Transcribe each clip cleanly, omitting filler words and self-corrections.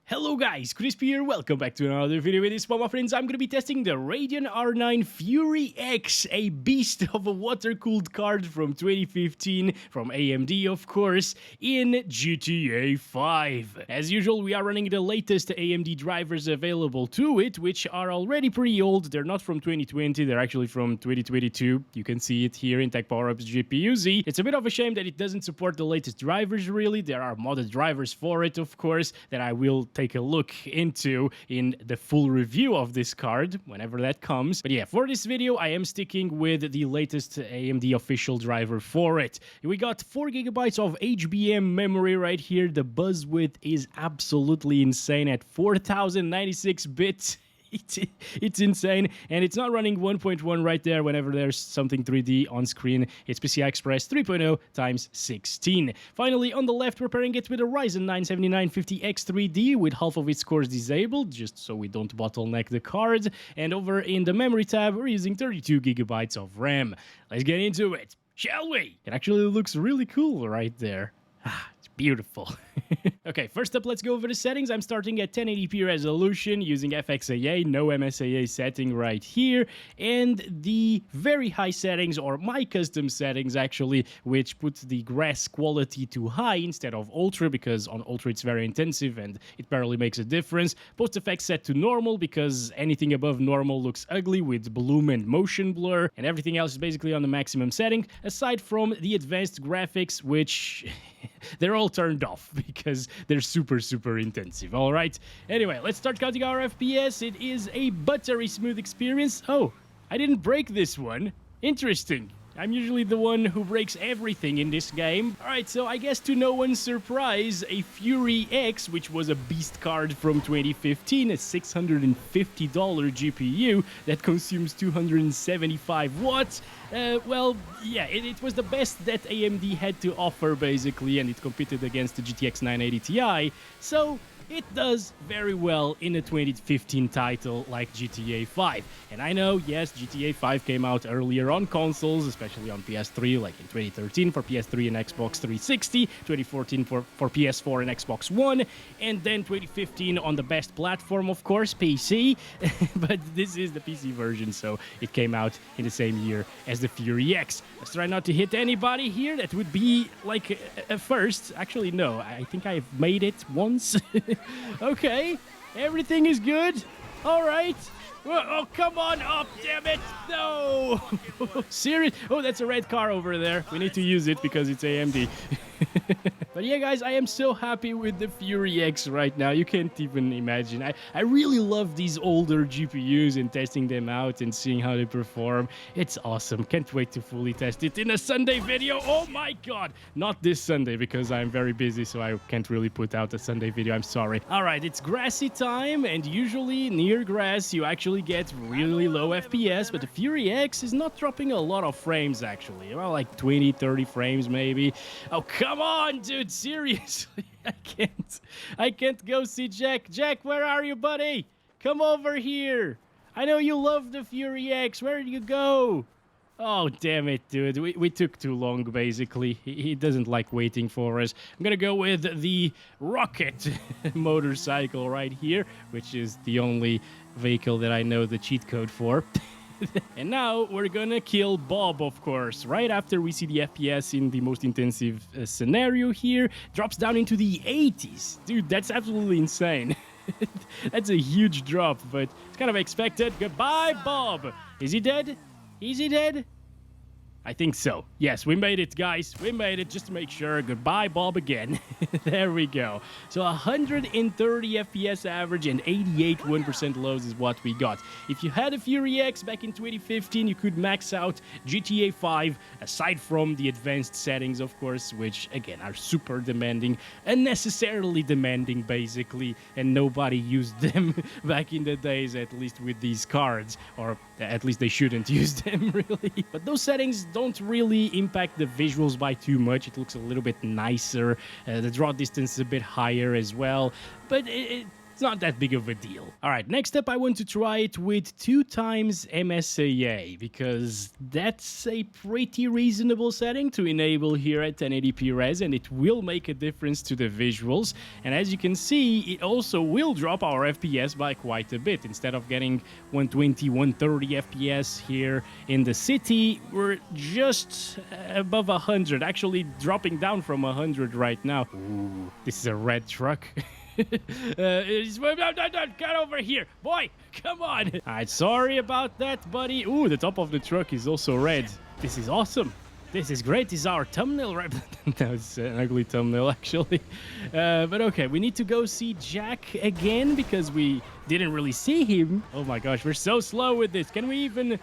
Hello guys, Crispy here, welcome back to another video. With this one, my friends, I'm going to be testing the Radeon R9 Fury X, a beast of a water-cooled card from 2015, from AMD of course, in GTA 5. As usual, we are running the latest AMD drivers available to it, which are already pretty old. They're not from 2020, they're actually from 2022. You can see it here in Tech Power-Ups GPU Z. It's a bit of a shame that it doesn't support the latest drivers really. There are modded drivers for it, of course, that I will take a look into in the full review of this card whenever that comes. But yeah, for this video I am sticking with the latest AMD official driver for it. We got 4GB of HBM memory right here. The buzz width is absolutely insane at 4096 bits. It's insane, and it's not running 1.1 right there whenever there's something 3D on screen. It's PCI Express 3.0 x 16. Finally, on the left, we're pairing it with a Ryzen 9 7950X3D with half of its cores disabled, just so we don't bottleneck the card. And over in the memory tab, we're using 32GB of RAM. Let's get into it, shall we? It actually looks really cool right there. It's beautiful. Okay, first up, let's go over the settings. I'm starting at 1080p resolution using FXAA, no MSAA setting right here, and the very high settings, or my custom settings actually, which puts the grass quality to high instead of ultra, because on ultra it's very intensive and it barely makes a difference. Post effects set to normal, because anything above normal looks ugly with bloom and motion blur, and everything else is basically on the maximum setting, aside from the advanced graphics, which they're all turned off because they're super intensive. All right, anyway, let's start counting our FPS. It is a buttery smooth experience. Oh, I didn't break this one. Interesting. I'm usually the one who breaks everything in this game. Alright, so I guess to no one's surprise, a Fury X, which was a beast card from 2015, a $650 GPU that consumes 275 watts. Well, yeah, it was the best that AMD had to offer, basically, and it competed against the GTX 980 Ti, so it does very well in a 2015 title like GTA 5. And I know, yes, GTA 5 came out earlier on consoles, especially on PS3, like in 2013 for PS3 and Xbox 360, 2014 for PS4 and Xbox One, and then 2015 on the best platform, of course, PC. But this is the PC version, so it came out in the same year as the Fury X. Let's try not to hit anybody here. That would be like a first. Actually, no, I think I've made it once. Okay, everything is good. All right. Oh, come on up, damn it. No. Serious? Oh, that's a red car over there. We need to use it because it's AMD. But yeah, guys, I am so happy with the Fury X right now. You can't even imagine. I really love these older GPUs and testing them out and seeing how they perform. It's awesome. Can't wait to fully test it in a Sunday video. Oh my god. Not this Sunday because I'm very busy, so I can't really put out a Sunday video. I'm sorry. All right, it's grassy time, and usually near grass you actually get really low FPS, but the Fury X is not dropping a lot of frames actually. Well, like 20, 30 frames maybe. Oh, come on, dude. Seriously, I can't go see Jack. Jack, where are you, buddy? Come over here. I know you love the Fury X. Where did you go? Oh, damn it, dude. We took too long, basically. He doesn't like waiting for us. I'm gonna go with the rocket motorcycle right here, which is the only vehicle that I know the cheat code for. And now we're gonna kill Bob, of course. Right after we see the FPS in the most intensive scenario here, drops down into the 80s. Dude, that's absolutely insane. That's a huge drop, but it's kind of expected. Goodbye, Bob. Is he dead? Is he dead? I think so. Yes, we made it, guys. We made it, just to make sure. Goodbye, Bob, again. There we go. So 130 FPS average and 88 1% lows is what we got. If you had a Fury X back in 2015, you could max out GTA 5, aside from the advanced settings, of course, which, again, are super demanding, unnecessarily demanding, basically, and nobody used them back in the days, at least with these cards, or at least they shouldn't use them, really. But those settings don't really impact the visuals by too much. It looks a little bit nicer. The draw distance is a bit higher as well. But It's not that big of a deal. All right, next up I want to try it with 2 times MSAA because that's a pretty reasonable setting to enable here at 1080p res, and it will make a difference to the visuals. And as you can see, it also will drop our FPS by quite a bit. Instead of getting 120, 130 FPS here in the city, we're just above 100, actually dropping down from 100 right now. Ooh, this is a red truck. Get over here, boy, come on. Alright, sorry about that, buddy. Ooh, the top of the truck is also red. This is awesome. This is great. This is our thumbnail, right? That was an ugly thumbnail, actually. But okay, we need to go see Jack again because we didn't really see him. Oh my gosh, we're so slow with this. Can we even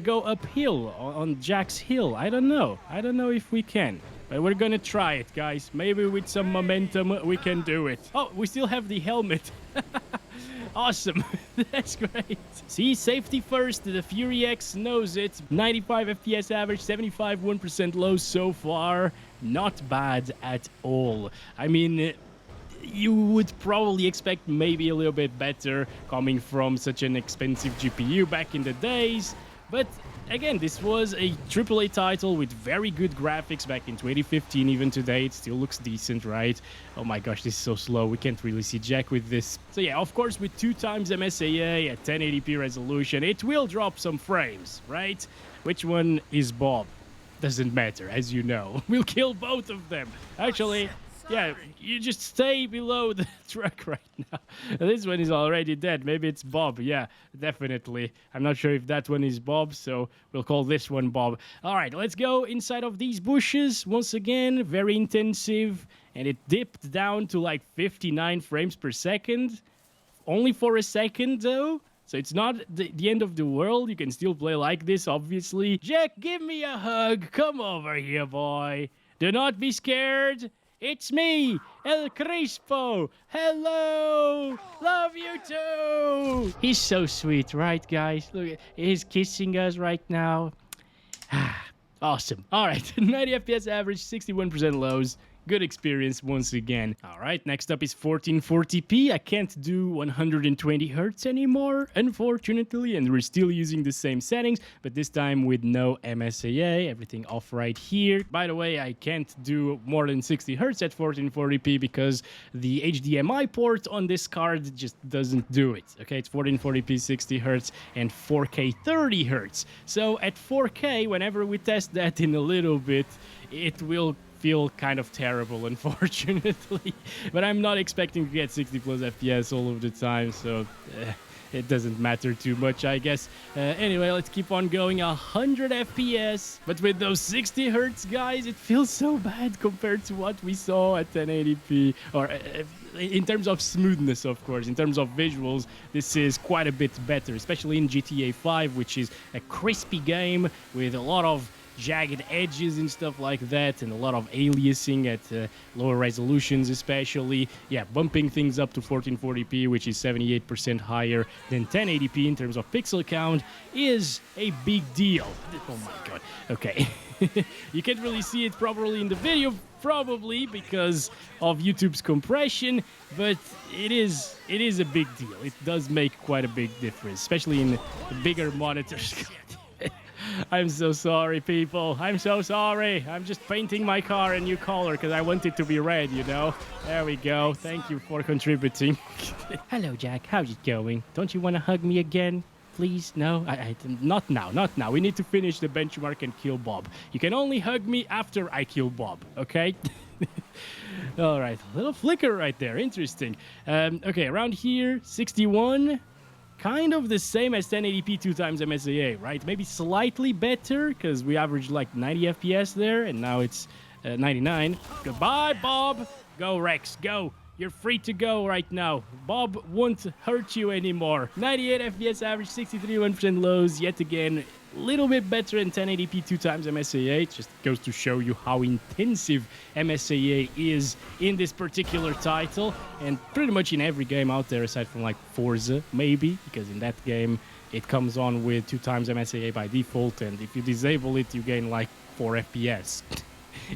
go uphill on Jack's hill? I don't know. I don't know if we can. But we're gonna try it, guys. Maybe with some momentum we can do it. Oh, we still have the helmet. Awesome. That's great. See, safety first. The Fury X knows it. 95 FPS average, 75 1% low so far. Not bad at all. I mean, you would probably expect maybe a little bit better coming from such an expensive GPU back in the days. But again, this was a AAA title with very good graphics back in 2015. Even today, it still looks decent, right? Oh my gosh, this is so slow. We can't really see Jack with this. So yeah, of course, with 2 times MSAA at 1080p resolution, it will drop some frames, right? Which one is Bob? Doesn't matter, as you know. We'll kill both of them. Actually, yeah, you just stay below the truck right now. This one is already dead. Maybe it's Bob. Yeah, definitely. I'm not sure if that one is Bob, so we'll call this one Bob. All right, let's go inside of these bushes. Once again, very intensive. And it dipped down to like 59 frames per second. Only for a second, though. So it's not the end of the world. You can still play like this, obviously. Jack, give me a hug. Come over here, boy. Do not be scared. It's me, El Crispo. Hello. Love you too. He's so sweet, right, guys? Look, he's kissing us right now. Awesome. All right, 90 FPS average, 61% lows. Good experience once again. All right, next up is 1440p. I can't do 120 hertz anymore, unfortunately, and we're still using the same settings, but this time with no MSAA, everything off right here. By the way, I can't do more than 60 hertz at 1440p because the HDMI port on this card just doesn't do it. Okay, it's 1440p 60 hertz and 4K 30 hertz. So at 4K, whenever we test that in a little bit, it will feel kind of terrible, unfortunately. But I'm not expecting to get 60 plus FPS all of the time, so it doesn't matter too much, I guess. Anyway, let's keep on going. 100 FPS, but with those 60 hertz, guys, it feels so bad compared to what we saw at 1080p. Or in terms of smoothness, of course. In terms of visuals, this is quite a bit better, especially in GTA 5, which is a crispy game with a lot of jagged edges and stuff like that, and a lot of aliasing at lower resolutions especially. Yeah, bumping things up to 1440p, which is 78% higher than 1080p in terms of pixel count, is a big deal. Oh my god. Okay. You can't really see it properly in the video, probably because of YouTube's compression, but it is a big deal. It does make quite a big difference, especially in the bigger monitors. I'm so sorry, people. I'm so sorry. I'm just painting my car a new color because I want it to be red, you know? There we go. Thank you for contributing. Hello, Jack. How's it going? Don't you want to hug me again? Please? No? Not now. Not now. We need to finish the benchmark and kill Bob. You can only hug me after I kill Bob, okay? All right. A little flicker right there. Interesting. Okay, around here, 61. Kind of the same as 1080p 2 times MSAA, right? Maybe slightly better because we averaged like 90 FPS there, and now it's 99. Goodbye, Bob. Go, Rex. Go. You're free to go right now. Bob won't hurt you anymore. 98 FPS average, 63% lows. Yet again, a little bit better in 1080p 2 times MSAA. It just goes to show you how intensive MSAA is in this particular title, and pretty much in every game out there aside from like Forza, maybe, because in that game it comes on with 2 times MSAA by default, and if you disable it, you gain like 4 FPS.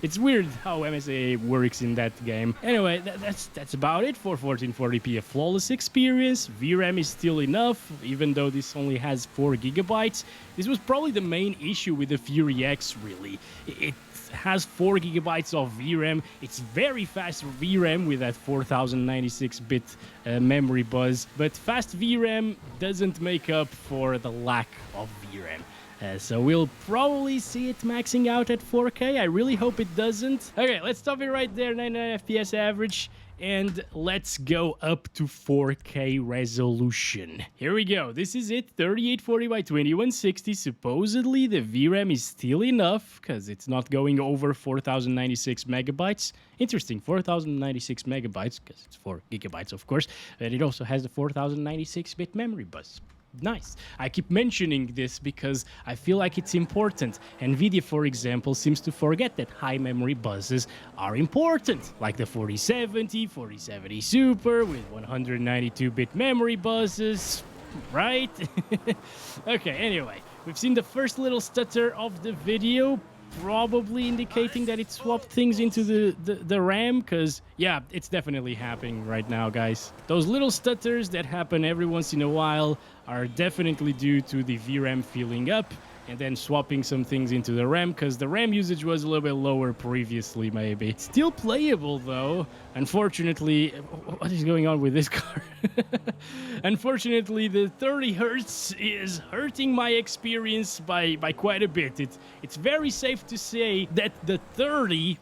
It's weird how MSAA works in that game. Anyway, that's about it for 1440p. A flawless experience. VRAM is still enough, even though this only has 4 gigabytes. This was probably the main issue with the Fury X, really. It has 4 gigabytes of VRAM. It's very fast VRAM with that 4096-bit memory buzz, but fast VRAM doesn't make up for the lack of VRAM. So we'll probably see it maxing out at 4K. I really hope it doesn't. Okay, let's stop it right there, 99 FPS average. And let's go up to 4K resolution. Here we go. This is it, 3840 by 2160. Supposedly the VRAM is still enough because it's not going over 4096 megabytes. Interesting, 4096 megabytes because it's 4 gigabytes, of course. But it also has the 4096-bit memory bus. Nice. I keep mentioning this because I feel like it's important. NVIDIA, for example, seems to forget that high memory buses are important, like the 4070, 4070 Super with 192-bit memory buses, right? Okay, anyway, we've seen the first little stutter of the video, probably indicating that it swapped things into the RAM, because yeah, it's definitely happening right now, guys. Those little stutters that happen every once in a while are definitely due to the VRAM filling up and then swapping some things into the RAM, because the RAM usage was a little bit lower previously, maybe. Still playable, though. Unfortunately, what is going on with this car? Unfortunately, the 30 hertz is hurting my experience by quite a bit. It's very safe to say that the 30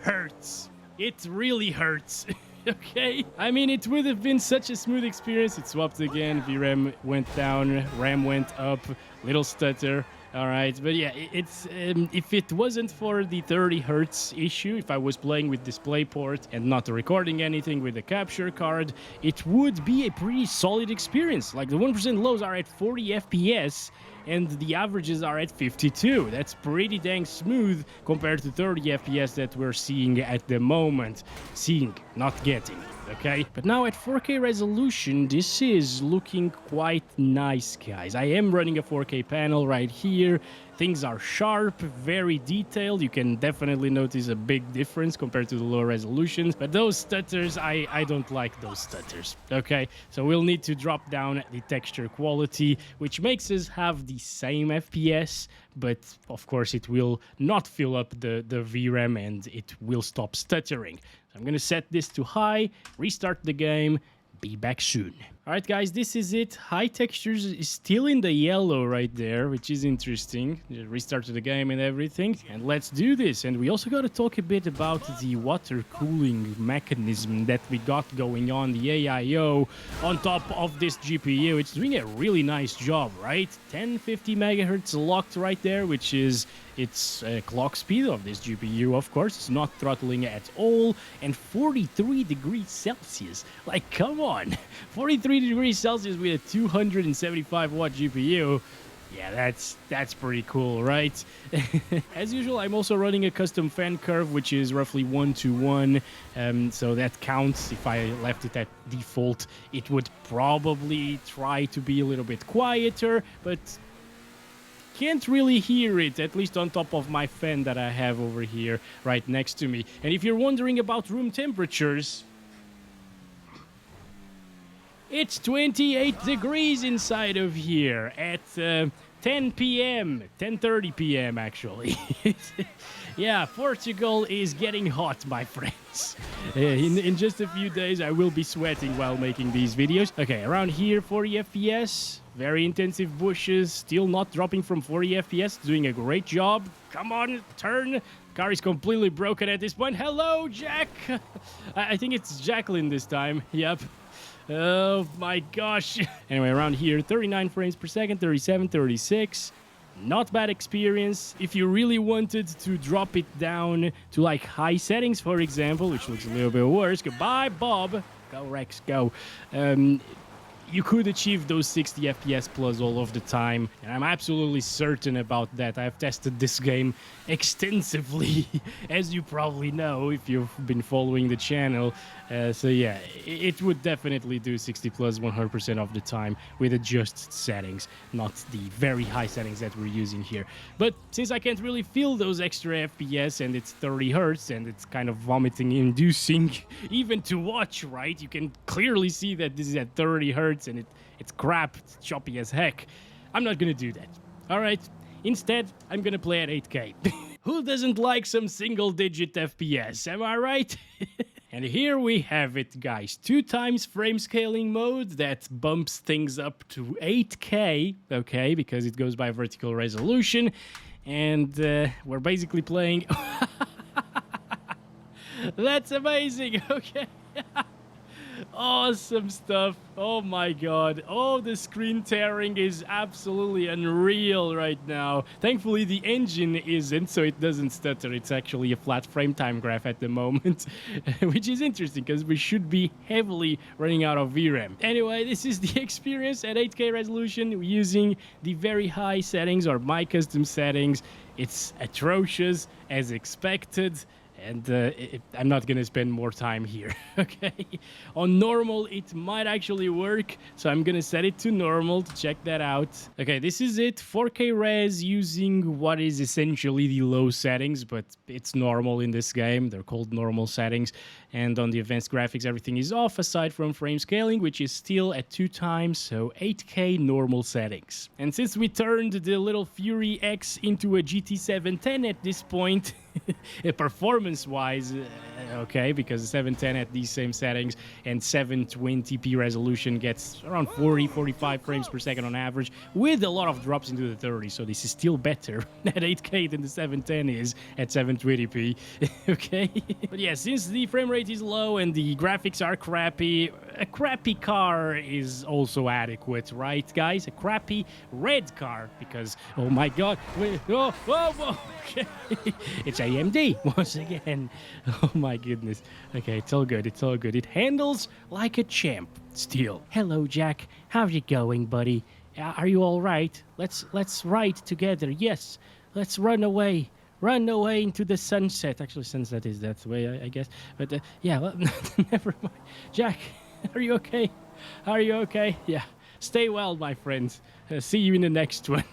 hurts. It really hurts. Okay? I mean, it would have been such a smooth experience. It swapped again, VRAM went down, RAM went up, little stutter. All right, but yeah, it's if it wasn't for the 30 hertz issue, if I was playing with DisplayPort and not recording anything with the capture card, it would be a pretty solid experience. Like the 1% lows are at 40 FPS and the averages are at 52. That's pretty dang smooth compared to 30 FPS that we're seeing at the moment. Seeing, not getting. Okay, but now at 4K resolution, this is looking quite nice, guys. I am running a 4K panel right here. Things are sharp, very detailed. You can definitely notice a big difference compared to the lower resolutions. But those stutters, I don't like those stutters. Okay, so we'll need to drop down the texture quality, which makes us have the same FPS, but of course it will not fill up the VRAM and it will stop stuttering. So I'm gonna set this to high, restart the game, be back soon. Alright guys, this is it. High textures is still in the yellow right there, which is interesting. Restarted the game and everything. And let's do this. And we also got to talk a bit about the water cooling mechanism that we got going on, the AIO, on top of this GPU. It's doing a really nice job, right? 1050 megahertz locked right there, which is its clock speed of this GPU, of course. It's not throttling at all. And 43 degrees Celsius. Like, come on. 43 degrees Celsius with a 275 watt GPU. Yeah, that's pretty cool, right? As usual, I'm also running a custom fan curve, which is roughly 1:1. So that counts. If I left it at default, it would probably try to be a little bit quieter, but can't really hear it, at least on top of my fan that I have over here right next to me. And if you're wondering about room temperatures, it's 28 degrees inside of here at 10 p.m., 10:30 p.m. actually. Yeah, Portugal is getting hot, my friends. In just a few days, I will be sweating while making these videos. Okay, around here, 40 FPS. Very intensive bushes, still not dropping from 40 FPS, doing a great job. Come on, turn. Car is completely broken at this point. Hello, Jack. I think it's Jacqueline this time. Yep. Oh my gosh. Anyway, around here, 39 frames per second, 37, 36. Not bad experience. If you really wanted to drop it down to like high settings, for example, which looks a little bit worse. Goodbye, Bob. Go, Rex, go. you could achieve those 60 FPS plus all of the time, and I'm absolutely certain about that. I've tested this game extensively, as you probably know if you've been following the channel. So yeah, it would definitely do 60 plus 100% of the time with adjusted settings, not the very high settings that we're using here. But since I can't really feel those extra FPS and it's 30 Hertz and it's kind of vomiting inducing even to watch, right? You can clearly see that this is at 30 Hertz and it's crap, it's choppy as heck. I'm not gonna do that. All right, instead, I'm gonna play at 8K. Who doesn't like some single-digit FPS, am I right? And here we have it, guys. 2 times frame scaling mode that bumps things up to 8K, okay, because it goes by vertical resolution. And we're basically playing... That's amazing, okay. Awesome stuff. Oh my god. Oh, the screen tearing is absolutely unreal right now. Thankfully, the engine isn't, so it doesn't stutter. It's actually a flat frame time graph at the moment, which is interesting because we should be heavily running out of VRAM. Anyway, this is the experience at 8K resolution using the very high settings or my custom settings. It's atrocious as expected. And I'm not gonna spend more time here, okay? On normal, it might actually work, so I'm gonna set it to normal to check that out. Okay, this is it, 4K res using what is essentially the low settings, but it's normal in this game. They're called normal settings. And on the advanced graphics, everything is off aside from frame scaling, which is still at 2 times, so 8K normal settings. And since we turned the little Fury X into a GT 710 at this point, performance-wise, okay, because the 710 at these same settings and 720p resolution gets around 40-45 frames per second on average, with a lot of drops into the 30s, so this is still better at 8K than the 710 is at 720p, okay? But yeah, since the frame rate is low and the graphics are crappy, a crappy car is also adequate, right, guys? A crappy red car, because, oh my god, wait, oh, okay. It's AMD once again. Oh my goodness. Okay, it's all good. It's all good. It handles like a champ still. Hello, Jack. How's it going, buddy? Are you all right? Let's ride together. Yes. Let's run away. Run away into the sunset. Actually, sunset is that way, I guess. But yeah, well, never mind. Jack, are you okay? Are you okay? Yeah. Stay well, my friends. See you in the next one.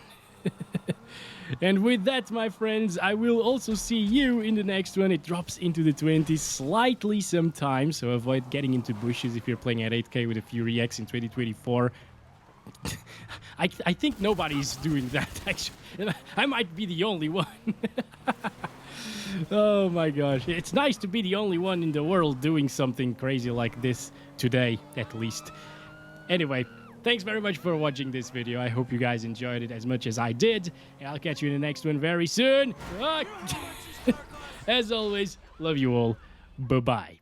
And with that, my friends, I will also see you in the next one. It drops into the 20s slightly sometimes, so avoid getting into bushes if you're playing at 8K with a Fury X in 2024. I think nobody's doing that, actually. I might be the only one. Oh my gosh. It's nice to be the only one in the world doing something crazy like this today, at least. Anyway, thanks very much for watching this video. I hope you guys enjoyed it as much as I did. And I'll catch you in the next one very soon. As always, love you all. Bye-bye.